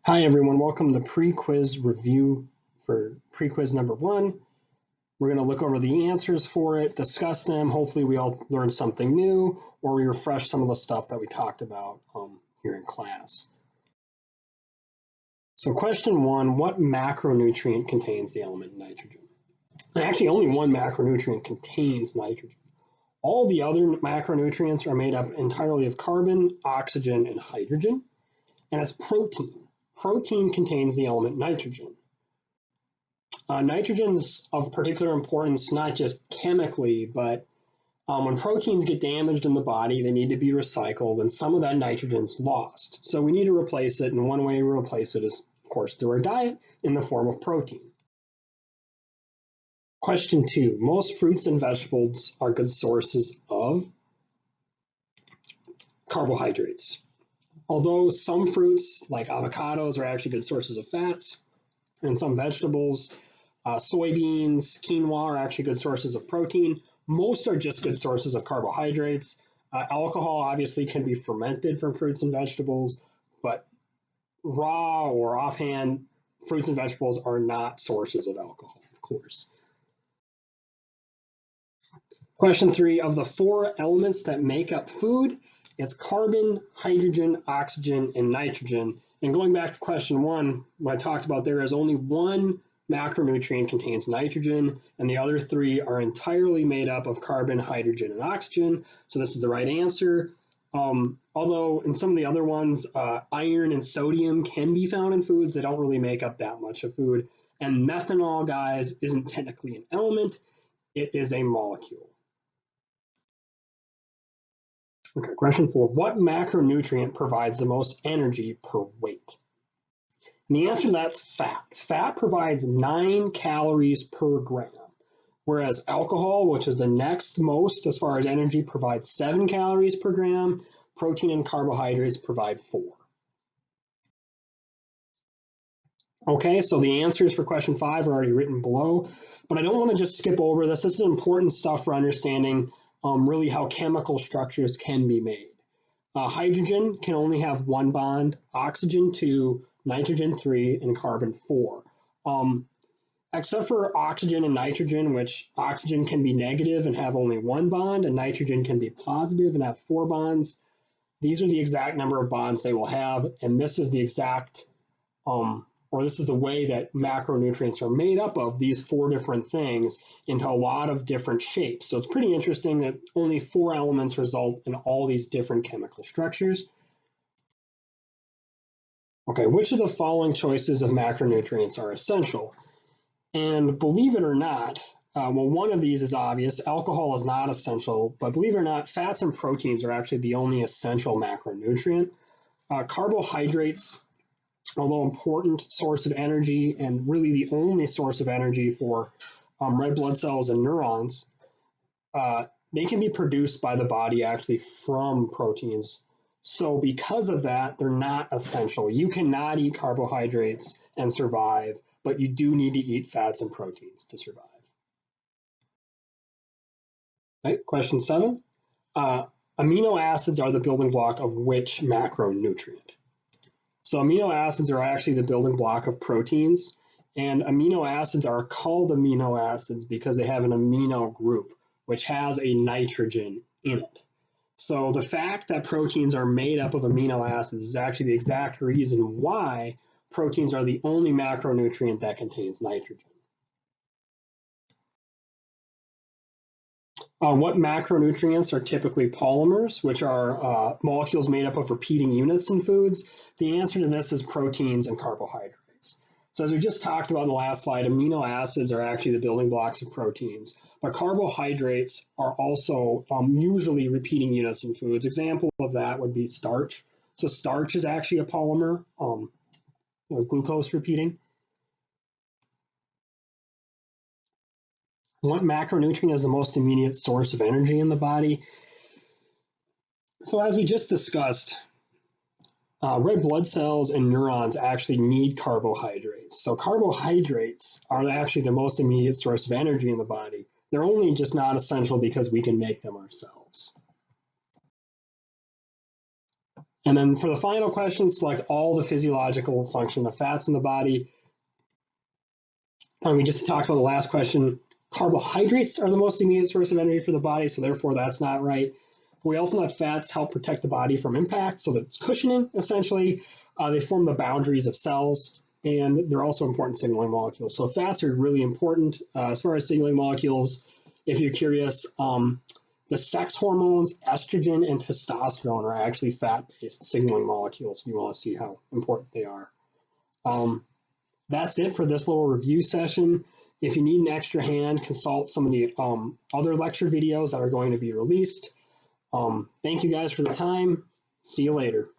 Hi everyone, welcome to pre-quiz review for pre-quiz number 1. We're going to look over the answers for it, discuss them. Hopefully we all learned something new or we refresh some of the stuff that we talked about here in class. So question 1, what macronutrient contains the element nitrogen? And actually only one macronutrient contains nitrogen. All the other macronutrients are made up entirely of carbon, oxygen, and hydrogen, and it's protein. Protein contains the element nitrogen. Nitrogen's of particular importance, not just chemically, but when proteins get damaged in the body, they need to be recycled, and some of that nitrogen's lost. So we need to replace it, and one way we replace it is, of course, through our diet in the form of protein. Question 2, most fruits and vegetables are good sources of carbohydrates. Although some fruits, like avocados, are actually good sources of fats, and some vegetables, soybeans, quinoa are actually good sources of protein. Most are just good sources of carbohydrates. Alcohol obviously can be fermented from fruits and vegetables, but raw or offhand, fruits and vegetables are not sources of alcohol, of course. Question 3, of the 4 elements that make up food, it's carbon, hydrogen, oxygen, and nitrogen. And going back to question 1, what I talked about there is only one macronutrient contains nitrogen, and the other 3 are entirely made up of carbon, hydrogen, and oxygen. So this is the right answer. Although in some of the other ones, iron and sodium can be found in foods, they don't really make up that much of food. And methanol, guys, isn't technically an element, it is a molecule. Okay, question 4, what macronutrient provides the most energy per weight? And the answer to that's fat. Fat provides 9 calories per gram, whereas alcohol, which is the next most as far as energy, provides 7 calories per gram. Protein and carbohydrates provide 4. Okay, so the answers for question 5 are already written below, but I don't want to just skip over this. This is important stuff for understanding really how chemical structures can be made. Hydrogen can only have 1 bond, oxygen 2, nitrogen 3, and carbon 4. Except for oxygen and nitrogen, which oxygen can be negative and have only 1 bond, and nitrogen can be positive and have 4 bonds. These are the exact number of bonds they will have, and this is the exact, this is the way that macronutrients are made up of these 4 different things into a lot of different shapes. So it's pretty interesting that only 4 elements result in all these different chemical structures. Okay, which of the following choices of macronutrients are essential? And believe it or not, well, one of these is obvious. Alcohol is not essential, but believe it or not, fats and proteins are actually the only essential macronutrient. Carbohydrates, although important source of energy and really the only source of energy for red blood cells and neurons, they can be produced by the body actually from proteins. So because of that, they're not essential. You cannot eat carbohydrates and survive, but you do need to eat fats and proteins to survive. Right, question 7. Amino acids are the building block of which macronutrient? So amino acids are actually the building block of proteins, and amino acids are called amino acids because they have an amino group, which has a nitrogen in it. So the fact that proteins are made up of amino acids is actually the exact reason why proteins are the only macronutrient that contains nitrogen. What macronutrients are typically polymers, which are molecules made up of repeating units in foods? The answer to this is proteins and carbohydrates. So as we just talked about in the last slide, amino acids are actually the building blocks of proteins, but carbohydrates are also usually repeating units in foods. Example of that would be starch. So starch is actually a polymer, glucose repeating. What macronutrient is the most immediate source of energy in the body? So as we just discussed, red blood cells and neurons actually need carbohydrates. So carbohydrates are actually the most immediate source of energy in the body. They're only just not essential because we can make them ourselves. And then for the final question, select all the physiological function of fats in the body. And we just talked about the last question. Carbohydrates are the most immediate source of energy for the body, so therefore that's not right. We also know that fats help protect the body from impact, so that it's cushioning, essentially. They form the boundaries of cells, and they're also important signaling molecules. So fats are really important. As far as signaling molecules, if you're curious, the sex hormones, estrogen and testosterone, are actually fat-based signaling molecules. You want to see how important they are. That's it for this little review session. If you need an extra hand, consult some of the other lecture videos that are going to be released. Thank you guys for the time. See you later.